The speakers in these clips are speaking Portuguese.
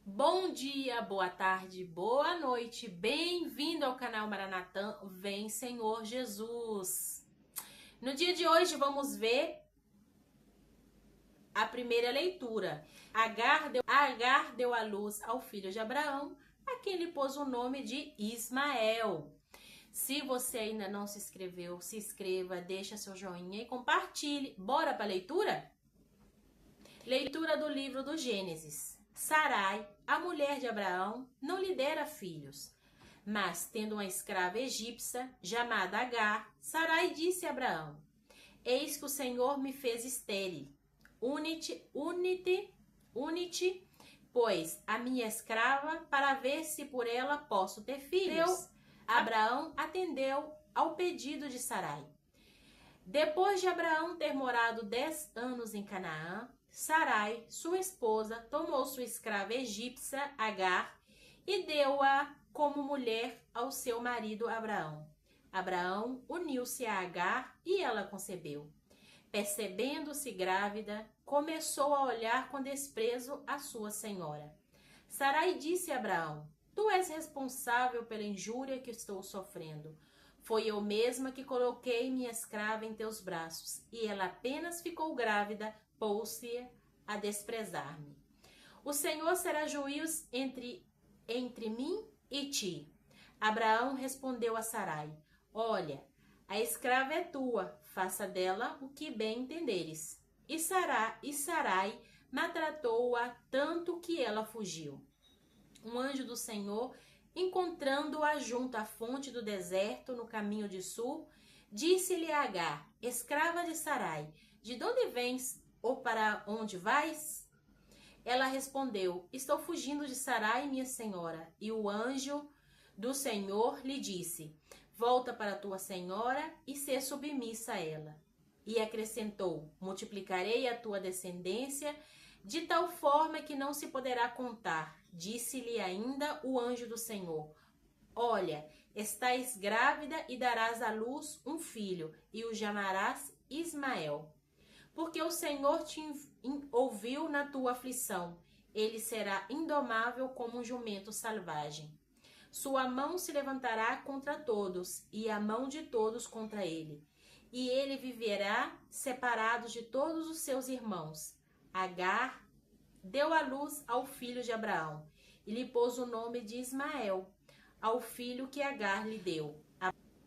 Bom dia, boa tarde, boa noite, bem-vindo ao canal Maranatã, vem Senhor Jesus. No dia de hoje vamos ver a primeira leitura. Agar deu à luz ao filho de Abraão, a quem lhe pôs o nome de Ismael. Se você ainda não se inscreveu, se inscreva, deixa seu joinha e compartilhe. Bora para a leitura? Leitura do livro do Gênesis. Sarai, a mulher de Abraão, não lhe dera filhos. Mas, tendo uma escrava egípcia, chamada Agar, Sarai disse a Abraão: Eis que o Senhor me fez estéril. Une-te, pois, a minha escrava, para ver se por ela posso ter filhos. Abraão atendeu ao pedido de Sarai. Depois de Abraão ter morado 10 anos em Canaã, Sarai, sua esposa, tomou sua escrava egípcia, Agar, e deu-a como mulher ao seu marido Abraão. Abraão uniu-se a Agar e ela concebeu. Percebendo-se grávida, começou a olhar com desprezo a sua senhora. Sarai disse a Abraão: Tu és responsável pela injúria que estou sofrendo. Foi eu mesma que coloquei minha escrava em teus braços, e ela apenas ficou grávida, pôs-se a desprezar-me. O Senhor será juiz entre mim e ti. Abraão respondeu a Sarai: Olha, a escrava é tua, faça dela o que bem entenderes. E Sarai maltratou-a tanto que ela fugiu. Um anjo do Senhor, encontrando-a junto à fonte do deserto, no caminho de sul, disse-lhe a Agar, escrava de Sarai: De onde vens ou para onde vais? Ela respondeu: Estou fugindo de Sarai, minha senhora. E o anjo do Senhor lhe disse: Volta para tua senhora e sê submissa a ela. E acrescentou: Multiplicarei a tua descendência de tal forma que não se poderá contar. Disse-lhe ainda o anjo do Senhor: Olha, estás grávida e darás à luz um filho, e o chamarás Ismael. Porque o Senhor te ouviu na tua aflição. Ele será indomável como um jumento selvagem. Sua mão se levantará contra todos, e a mão de todos contra ele. E ele viverá separado de todos os seus irmãos. Agar deu à luz ao filho de Abraão, e lhe pôs o nome de Ismael, ao filho que Agar lhe deu.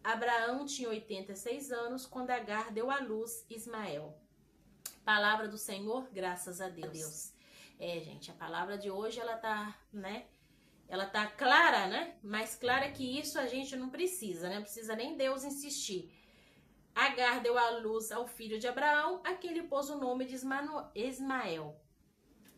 Abraão tinha 86 anos quando Agar deu à luz Ismael. Palavra do Senhor, graças a Deus. Gente, a palavra de hoje, ela tá, né? Ela tá clara, né? Mais clara que isso a gente não precisa, né? Não precisa nem Deus insistir. Agar deu à luz ao filho de Abraão, a quem lhe pôs o nome de Ismael.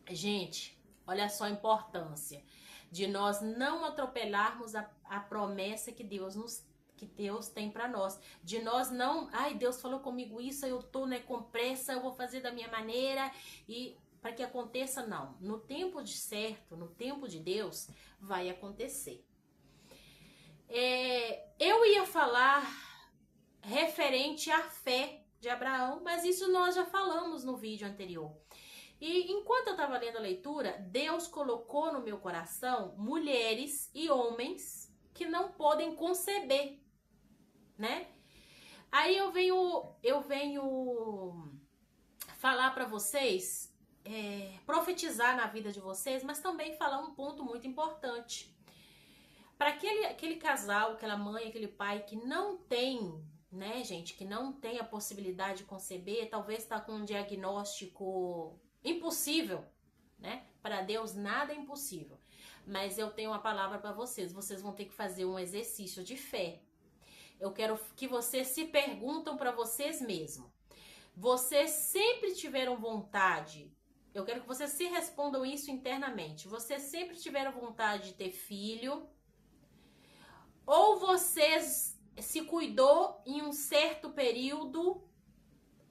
Gente, olha só a importância de nós não atropelarmos a promessa que Deus tem para nós. De nós não, Deus falou comigo isso, eu tô, né, com pressa, eu vou fazer da minha maneira e para que aconteça, não. No tempo de certo, no tempo de Deus, vai acontecer. Eu ia falar referente à fé de Abraão, mas isso nós já falamos no vídeo anterior. E enquanto eu estava lendo a leitura, Deus colocou no meu coração mulheres e homens que não podem conceber, né? Aí eu venho falar para vocês, profetizar na vida de vocês, mas também falar um ponto muito importante. Para aquele casal, aquela mãe, aquele pai que não tem, né, gente, que não tem a possibilidade de conceber, talvez está com um diagnóstico impossível, né? Para Deus nada é impossível. Mas eu tenho uma palavra para vocês. Vocês vão ter que fazer um exercício de fé. Eu quero que vocês se perguntam para vocês mesmos. Vocês sempre tiveram vontade? Eu quero que vocês se respondam isso internamente. Vocês sempre tiveram vontade de ter filho? Ou vocês se cuidou em um certo período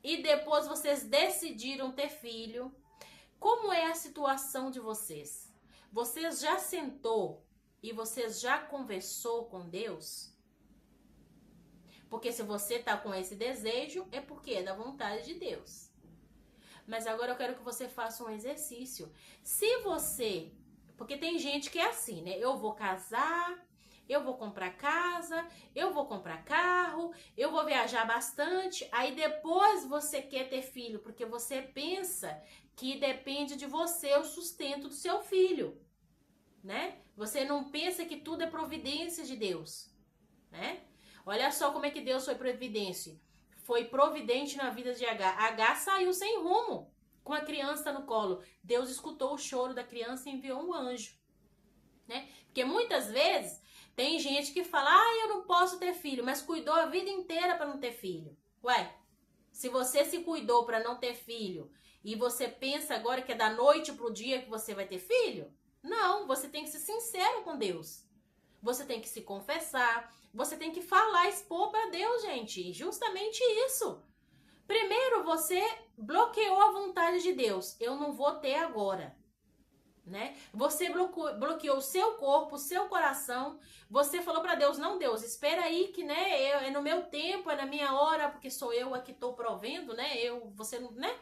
e depois vocês decidiram ter filho? Como é a situação de vocês? Vocês já sentou e vocês já conversou com Deus? Porque se você tá com esse desejo, é porque é da vontade de Deus. Mas agora eu quero que você faça um exercício. Se você Porque tem gente que é assim, né? Eu vou casar, eu vou comprar casa, eu vou comprar carro, eu vou viajar bastante. Aí depois você quer ter filho, porque você pensa que depende de você o sustento do seu filho, né? Você não pensa que tudo é providência de Deus, né? Olha só como é que Deus foi providente na vida de H. H saiu sem rumo, com a criança no colo. Deus escutou o choro da criança e enviou um anjo, né? Porque muitas vezes tem gente que fala, eu não posso ter filho, mas cuidou a vida inteira para não ter filho. Ué, se você se cuidou para não ter filho e você pensa agora que é da noite pro dia que você vai ter filho? Não, você tem que ser sincero com Deus. Você tem que se confessar, você tem que falar, expor para Deus, gente. Justamente isso. Primeiro, você bloqueou a vontade de Deus. Eu não vou ter agora, né? Você bloqueou o seu corpo, o seu coração. Você falou para Deus, não, Deus, espera aí que, né, é no meu tempo, é na minha hora, porque sou eu a que estou provendo, né? Você não, né?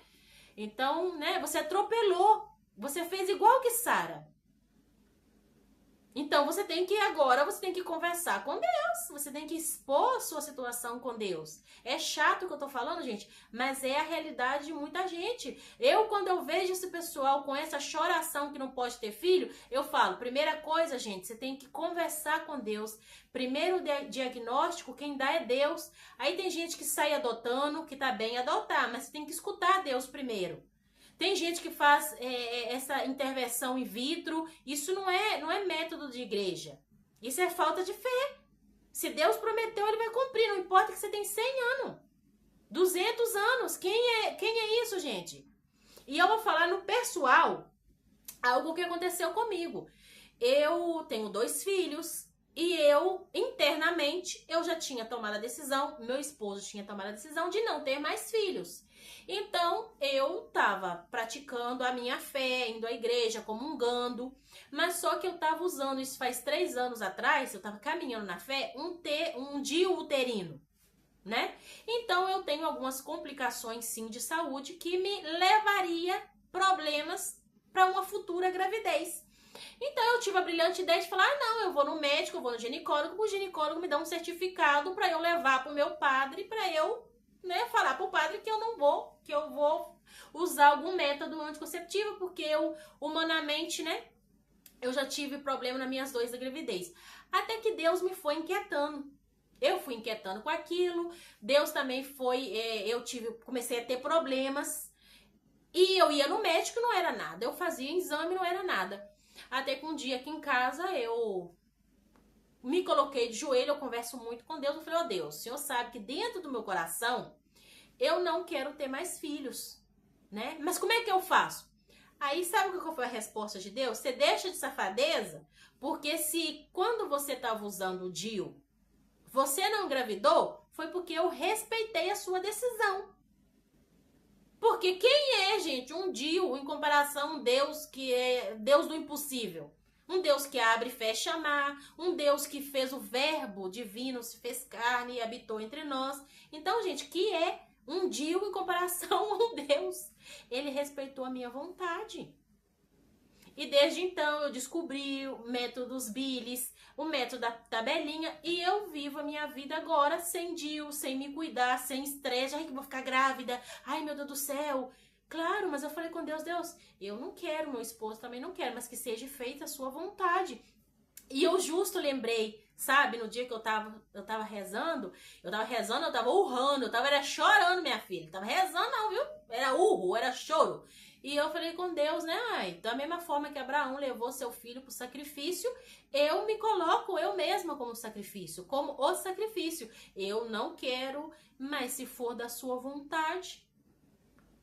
Então, né, você atropelou. Você fez igual que Sara. Então, você tem que conversar com Deus, você tem que expor a sua situação com Deus. É chato o que eu tô falando, gente, mas é a realidade de muita gente. Quando eu vejo esse pessoal com essa choração que não pode ter filho, eu falo, primeira coisa, gente, você tem que conversar com Deus. Primeiro diagnóstico, quem dá é Deus. Aí tem gente que sai adotando, que tá bem adotar, mas você tem que escutar Deus primeiro. Tem gente que faz essa intervenção in vitro. Isso não é método de igreja. Isso é falta de fé. Se Deus prometeu, ele vai cumprir. Não importa que você tem 100 anos. 200 anos. Quem é isso, gente? E eu vou falar no pessoal algo que aconteceu comigo. Eu tenho 2 filhos. E internamente, eu já tinha tomado a decisão, meu esposo tinha tomado a decisão de não ter mais filhos. Então, eu estava praticando a minha fé, indo à igreja, comungando, mas só que eu estava usando, isso faz 3 anos atrás, eu estava caminhando na fé, um DIU uterino, né? Então, eu tenho algumas complicações, sim, de saúde que me levaria problemas para uma futura gravidez. Então, eu tive a brilhante ideia de falar, não, eu vou no médico, eu vou no ginecólogo, o ginecólogo me dá um certificado para eu levar para o meu padre, para eu, né, falar para o padre que eu vou usar algum método anticonceptivo, porque eu, humanamente, né, eu já tive problema nas minhas 2 da gravidez. Até que Deus me foi inquietando. Eu fui inquietando com aquilo, Deus também comecei a ter problemas, e eu ia no médico, não era nada, eu fazia exame, não era nada. Até que um dia aqui em casa eu me coloquei de joelho, eu converso muito com Deus, eu falei, Deus, o Senhor sabe que dentro do meu coração eu não quero ter mais filhos, né? Mas como é que eu faço? Aí sabe qual foi a resposta de Deus? Você deixa de safadeza, porque se quando você estava usando o DIU, você não engravidou, foi porque eu respeitei a sua decisão. Porque quem é, gente, um DIU em comparação a um Deus que é Deus do impossível? Um Deus que abre e fecha mar, um Deus que fez o verbo divino, se fez carne e habitou entre nós. Então, gente, que é um DIU em comparação a um Deus? Ele respeitou a minha vontade. E desde então eu descobri o método dos Billys, o método da tabelinha, e eu vivo a minha vida agora sem DIU, sem me cuidar, sem estresse. Ai, que vou ficar grávida. Ai, meu Deus do céu. Claro, mas eu falei com Deus, eu não quero, meu esposo também não quer, mas que seja feita a sua vontade. E eu justo lembrei, sabe, no dia que eu tava rezando, eu tava urrando, era chorando, minha filha. Tava rezando não, viu? Era urro, era choro. E eu falei com Deus, né? Da mesma forma que Abraão levou seu filho pro sacrifício, eu me coloco eu mesma como sacrifício, como o sacrifício. Eu não quero, mas se for da sua vontade.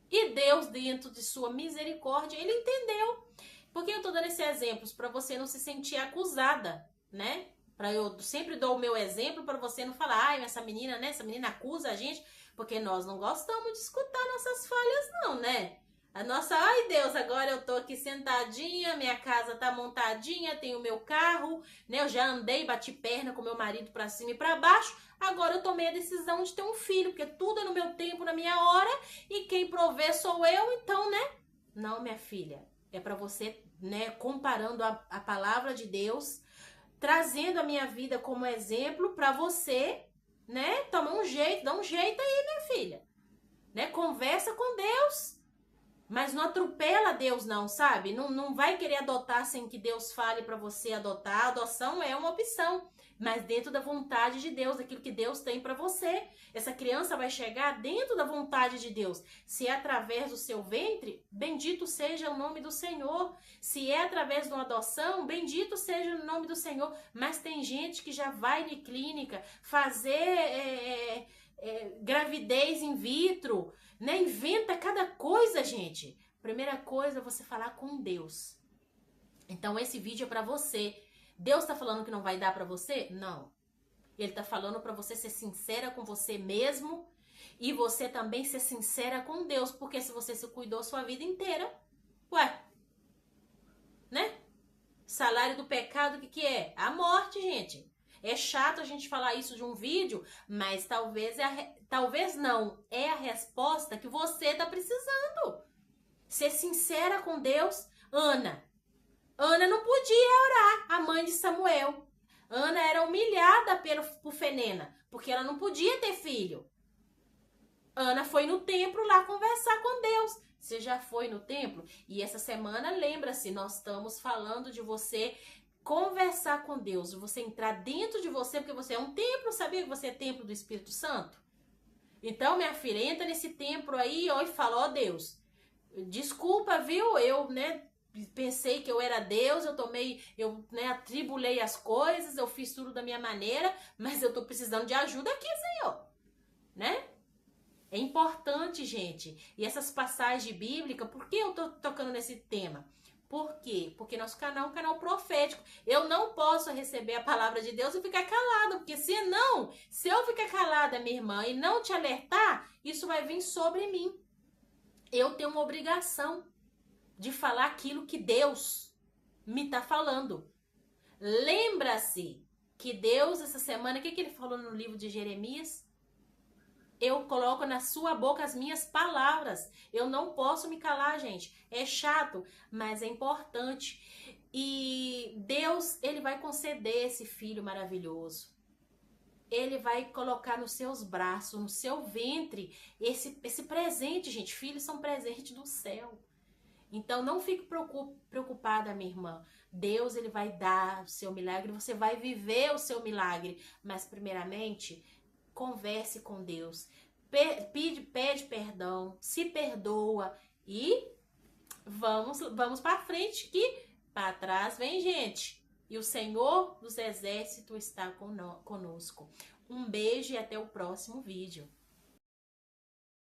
E Deus, dentro de sua misericórdia, ele entendeu. Por que eu tô dando esses exemplos? Para você não se sentir acusada, né? Eu sempre dou o meu exemplo para você não falar, essa menina, né? Essa menina acusa a gente, porque nós não gostamos de escutar nossas falhas, não, né? A nossa, ai Deus, agora eu tô aqui sentadinha, minha casa tá montadinha, tenho meu carro, né? Eu já andei, bati perna com meu marido pra cima e pra baixo, agora eu tomei a decisão de ter um filho, porque tudo é no meu tempo, na minha hora, e quem provê sou eu, então, né? Não, minha filha, É para você, né, comparando a palavra de Deus, trazendo a minha vida como exemplo para você, né, tomar um jeito, dá um jeito aí, minha filha. Né? Conversa com Deus. Mas não atropela Deus não, sabe? Não vai querer adotar sem que Deus fale para você adotar. A adoção é uma opção, mas dentro da vontade de Deus, daquilo que Deus tem para você. Essa criança vai chegar dentro da vontade de Deus. Se é através do seu ventre, bendito seja o nome do Senhor. Se é através de uma adoção, bendito seja o nome do Senhor. Mas tem gente que já vai na clínica fazer gravidez in vitro, né? Inventa cada coisa, gente. Primeira coisa é você falar com Deus. Então esse vídeo é para você. Deus tá falando que não vai dar para você? Não. Ele tá falando para você ser sincera com você mesmo e você também ser sincera com Deus, porque se você se cuidou sua vida inteira, ué, né? Salário do pecado, o que é? A morte, gente. É chato a gente falar isso de um vídeo, mas talvez não. É a resposta que você tá precisando. Ser sincera com Deus. Ana não podia orar, a mãe de Samuel. Ana era humilhada por Fenena, porque ela não podia ter filho. Ana foi no templo lá conversar com Deus. Você já foi no templo? E essa semana, lembra-se, nós estamos falando de você conversar com Deus, de você entrar dentro de você, porque você é um templo, sabia que você é templo do Espírito Santo? Então, minha filha, entra nesse templo aí, ó, e fala, ó Deus, desculpa, viu? Eu, né, pensei que eu era Deus, eu atribulei as coisas, eu fiz tudo da minha maneira, mas eu tô precisando de ajuda aqui, Senhor, né? É importante, gente. E essas passagens bíblicas, por que eu tô tocando nesse tema? Por quê? Porque nosso canal é um canal profético. Eu não posso receber a palavra de Deus e ficar calada, porque senão, se eu ficar calada, minha irmã, e não te alertar, isso vai vir sobre mim. Eu tenho uma obrigação de falar aquilo que Deus me tá falando. Lembra-se que Deus, essa semana, o que ele falou no livro de Jeremias? Eu coloco na sua boca as minhas palavras. Eu não posso me calar, gente. É chato, mas é importante. E Deus, ele vai conceder esse filho maravilhoso. Ele vai colocar nos seus braços, no seu ventre, esse presente, gente. Filhos são presente do céu. Então, não fique preocupada, minha irmã. Deus, ele vai dar o seu milagre. Você vai viver o seu milagre. Mas, primeiramente, converse com Deus, pede perdão, se perdoa e vamos para frente, que para trás vem gente. E o Senhor dos Exércitos está conosco. Um beijo e até o próximo vídeo.